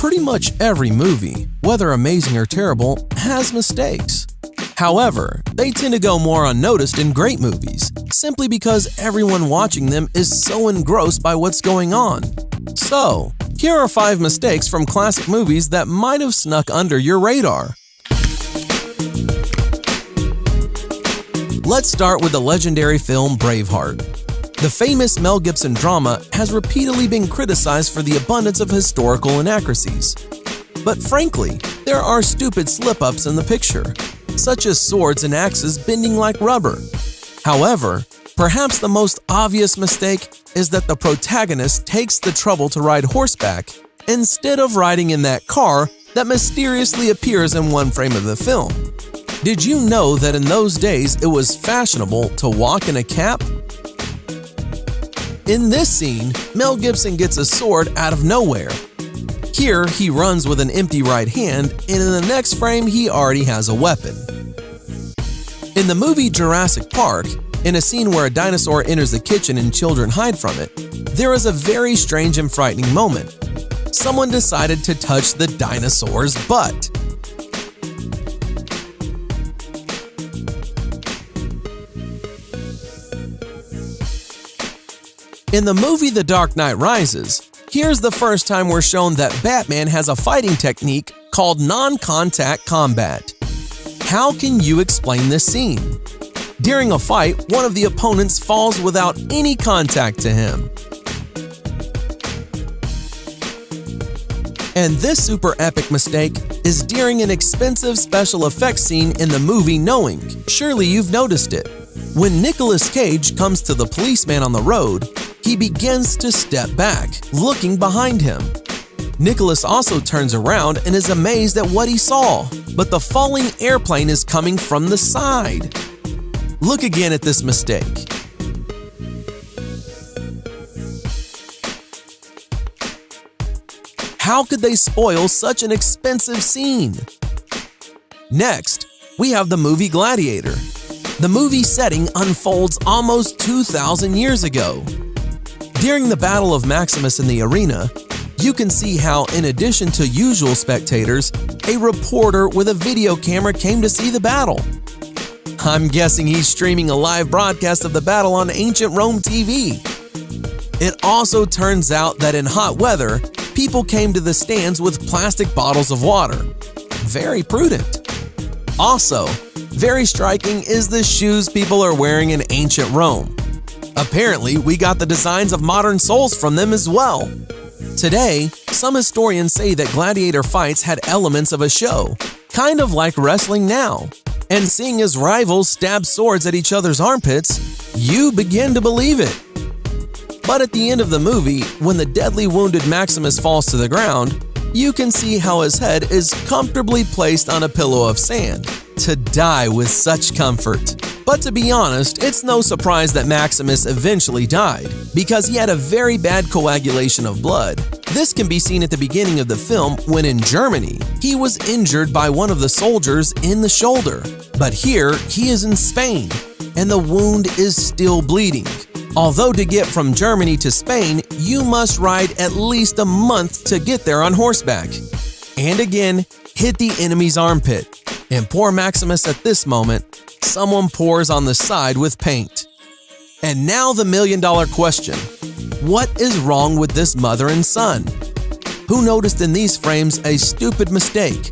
Pretty much every movie, whether amazing or terrible, has mistakes. However, they tend to go more unnoticed in great movies, simply because everyone watching them is so engrossed by what's going on. So, here are 5 mistakes from classic movies that might have snuck under your radar. Let's start with the legendary film Braveheart. The famous Mel Gibson drama has repeatedly been criticized for the abundance of historical inaccuracies. But frankly, there are stupid slip-ups in the picture, such as swords and axes bending like rubber. However, perhaps the most obvious mistake is that the protagonist takes the trouble to ride horseback instead of riding in that car that mysteriously appears in one frame of the film. Did you know that in those days it was fashionable to walk in a cap? In this scene, Mel Gibson gets a sword out of nowhere. Here, he runs with an empty right hand, and in the next frame, he already has a weapon. In the movie Jurassic Park, in a scene where a dinosaur enters the kitchen and children hide from it, there is a very strange and frightening moment. Someone decided to touch the dinosaur's butt. In the movie The Dark Knight Rises, here's the first time we're shown that Batman has a fighting technique called non-contact combat. How can you explain this scene? During a fight, one of the opponents falls without any contact to him. And this super epic mistake is during an expensive special effects scene in the movie Knowing. Surely you've noticed it. When Nicolas Cage comes to the policeman on the road, he begins to step back, looking behind him. Nicholas also turns around and is amazed at what he saw, but the falling airplane is coming from the side. Look again at this mistake. How could they spoil such an expensive scene? Next, we have the movie Gladiator. The movie setting unfolds almost 2,000 years ago. During the Battle of Maximus in the arena, you can see how, in addition to usual spectators, a reporter with a video camera came to see the battle. I'm guessing he's streaming a live broadcast of the battle on Ancient Rome TV. It also turns out that in hot weather, people came to the stands with plastic bottles of water. Very prudent. Also, very striking is the shoes people are wearing in Ancient Rome. Apparently, we got the designs of modern soles from them as well. Today, some historians say that gladiator fights had elements of a show, kind of like wrestling now. And seeing as rivals stab swords at each other's armpits, you begin to believe it. But at the end of the movie, when the deadly wounded Maximus falls to the ground, you can see how his head is comfortably placed on a pillow of sand, to die with such comfort. But to be honest, it's no surprise that Maximus eventually died, because he had a very bad coagulation of blood. This can be seen at the beginning of the film when in Germany, he was injured by one of the soldiers in the shoulder. But here, he is in Spain, and the wound is still bleeding. Although to get from Germany to Spain, you must ride at least a month to get there on horseback. And again, hit the enemy's armpit. And poor Maximus at this moment, someone pours on the side with paint. And now the million-dollar question. What is wrong with this mother and son? Who noticed in these frames a stupid mistake?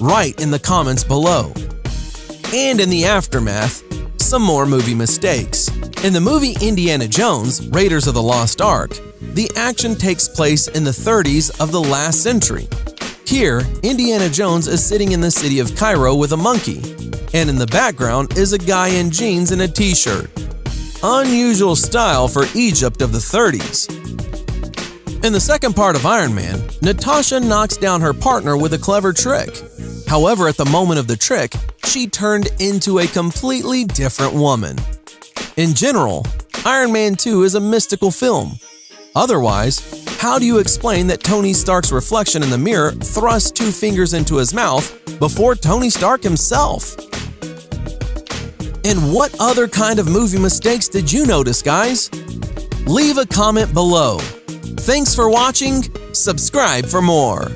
Write in the comments below. And in the aftermath, some more movie mistakes. In the movie Indiana Jones, Raiders of the Lost Ark, the action takes place in the 30s of the last century. Here, Indiana Jones is sitting in the city of Cairo with a monkey, and in the background is a guy in jeans and a t-shirt. Unusual style for Egypt of the 30s. In the second part of Iron Man, Natasha knocks down her partner with a clever trick. However, at the moment of the trick, she turned into a completely different woman. In general, Iron Man 2 is a mystical film. Otherwise, how do you explain that Tony Stark's reflection in the mirror thrusts 2 fingers into his mouth before Tony Stark himself? And what other kind of movie mistakes did you notice, guys? Leave a comment below. Thanks for watching. Subscribe for more.